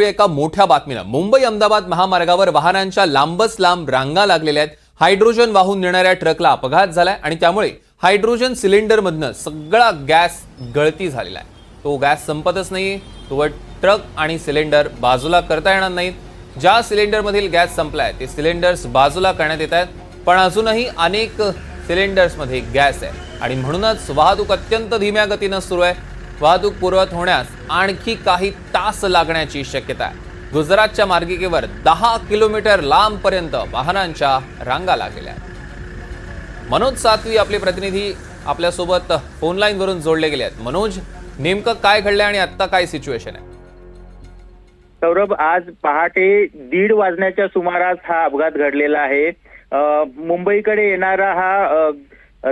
एका मोठ्या बातमीनं मुंबई अहमदाबाद महामार्गावर वाहनांच्या लांबच लांब रांगा लागलेल्या आहेत। हायड्रोजन वाहून नेणाऱ्या ट्रकला अपघात झालाय आणि त्यामुळे हायड्रोजन सिलेंडरमधनं सगळा गॅस गळती झालेला आहे। तो गॅस संपतच नाही, तो ट्रक आणि सिलेंडर बाजूला करता येणार नाहीत। ज्या सिलेंडरमधील गॅस संपलाय ते सिलेंडर्स बाजूला करण्यात येत आहेत, पण अजूनही अनेक सिलेंडर्समध्ये गॅस आहे आणि म्हणूनच वाहतूक अत्यंत धीम्या गतीनं सुरू आहे। वाहतूक पूर्ववत होण्यास आणखी काही तास लागण्याची शक्यता आहे। गुजरातच्या मार्गिकेवर 10 किलोमीटर लांबपर्यंत वाहनांच्या रांगा लागलेल्या आहेत। मनोज सातवी आपले प्रतिनिधी आपल्यासोबत फोन लाईनवरून जोडले गेले आहेत। मनोज, नेमकं काय घडलंय आणि आता काय सिच्युएशन आहे? सौरभ, आज पहाटे 1:30 वाजण्याच्या सुमारास हा अपघात घडलेला आहे। मुंबईकडे येणारा हा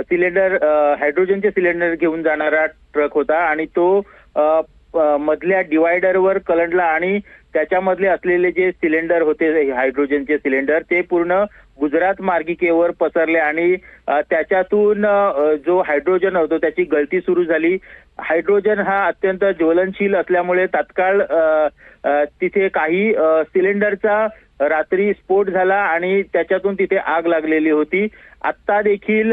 सिलेंडर हायड्रोजनचे सिलेंडर घेऊन जाणारा ट्रक होता आणि तो मधल्या डिवायडरवर कलंडला आणि त्याच्यामधले असलेले जे सिलेंडर होते हायड्रोजनचे सिलेंडर ते पूर्ण गुजरात मार्गिकेवर पसरले आणि त्याच्यातून जो हायड्रोजन होतो त्याची गळती सुरू झाली। हायड्रोजन हा अत्यंत ज्वलनशील असल्यामुळे तात्काळ तिथे काही सिलेंडरचा रात्री स्फोट झाला आणि त्याच्यातून तिथे आग लागलेली होती। आता देखील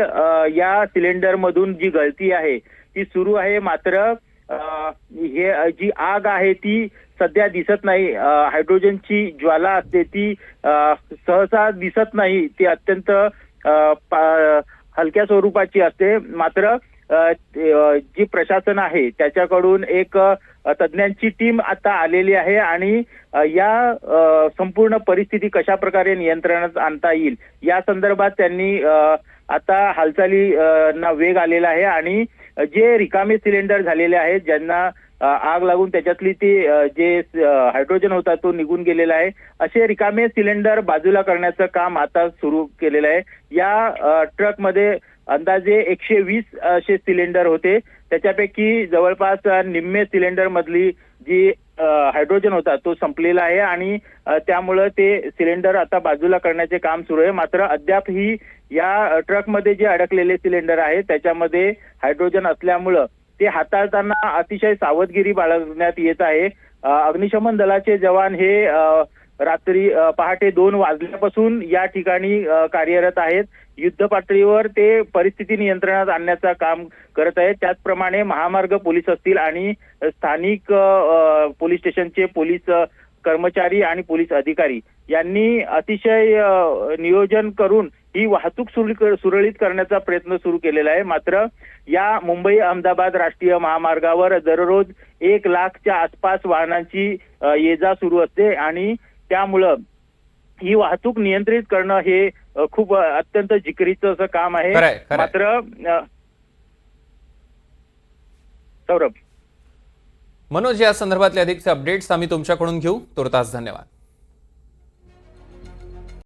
या सिलेंडर मधून जी गळती आहे ती सुरू आहे, मात्र हे जी आग आहे ती सध्या दिसत नाही। हायड्रोजनची ज्वाला असते ती सहसा दिसत नाही, ती अत्यंत हलक्या स्वरूपाची असते। मात्र जी प्रशासन आहे त्याच्याकडून एक तज्ञांची टीम आता आलेली आहे आणि या संपूर्ण परिस्थिती कशा प्रकारे नियंत्रणात आणता येईल या संदर्भात त्यांनी आता हालचालींना वेग आलेला आहे आणि जे रिकामे सिलेंडर झालेले आहेत, ज्यांना आग लागून त्याच्यातली ती जे हायड्रोजन होता तो निघून गेलेला आहे, असे रिकामे सिलेंडर बाजूला करण्याचं काम आता सुरू केलेलं आहे। या ट्रकमध्ये अंदाजे 120 असे सिलेंडर होते, त्याच्यापैकी जवळपास निम्मे सिलेंडर मधली जी हायड्रोजन होता तो संपलेला आहे आणि त्यामुळे ते सिलेंडर आता बाजूला करण्याचे काम सुरू आहे। मात्र अद्याप ही या ट्रकमध्ये जे अडकलेले सिलेंडर आहेत त्याच्यामध्ये हायड्रोजन असल्यामुळं ते हाताळताना अतिशय सावधगिरी बाळगण्यात येत आहे। अग्निशमन दलाचे जवान हे रात्री पहाटे 2 वाजल्यापासून या ठिकाणी कार्यरत आहेत। युद्ध पातळीवर ते परिस्थिती नियंत्रणात आणण्याचं काम करत आहेत। त्याचप्रमाणे महामार्ग पोलीस असतील आणि स्थानिक पोलीस स्टेशनचे पोलीस कर्मचारी आणि पोलीस अधिकारी यांनी अतिशय नियोजन करून ही वाहतूक सुरळीत करण्याचा प्रयत्न सुरू केलेला आहे। मात्र या मुंबई अहमदाबाद राष्ट्रीय महामार्गावर दररोज 1 लाखच्या आसपास वाहनांची ये-जा सुरू असते आणि त्यामुळं ही वाहतूक नियंत्रित करणं हे खूप अत्यंत जिकिरीचं असं काम आहे। मात्र सौरभ, मनोज, या संदर्भातले अधिकचे अपडेट्स आम्ही तुमच्याकडून घेऊ। तुर्तास धन्यवाद।